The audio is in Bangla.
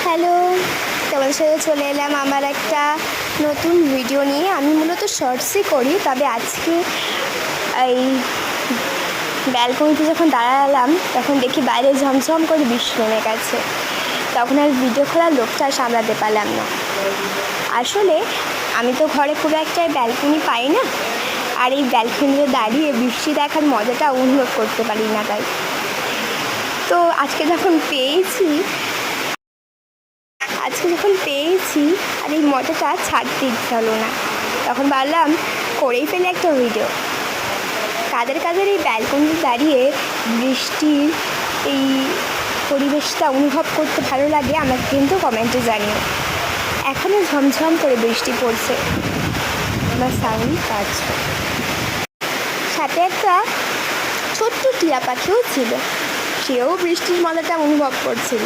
হ্যালো, তোমাদের সাথে চলে এলাম আমার একটা নতুন ভিডিও নিয়ে। আমি মূলত শর্টসই করি, তবে আজকে এই ব্যালকনিতে যখন দাঁড়ালাম তখন দেখি বাইরে ঝমঝম করে বৃষ্টি নেমে গেছে। তখন আর ভিডিও খোলার লোকটা সামলাতে পারলাম না। আসলে আমি তো ঘরে খুব একটা ব্যালকনি পাই না, আর এই ব্যালকনিতে দাঁড়িয়ে বৃষ্টি দেখার মজাটা অনুভব করতে পারি না। তাই তো আজকে যখন পেয়েছি আর এই মজাটা ছাড়তে ইচ্ছা হলো না, তখন ভাবলাম করেই ফেলে একটা ভিডিও। কাদের এই ব্যালকনিতে দাঁড়িয়ে বৃষ্টির এই পরিবেশটা অনুভব করতে ভালো লাগে আমাকে কিন্তু কমেন্টে জানিও। এখনও ঝমঝম করে বৃষ্টি পড়ছে, আমার সাউন্ড পাচ্ছ। সাথে একটা ছোট্ট টিয়া পাখিও ছিল, সেও বৃষ্টির মজাটা অনুভব করছিল।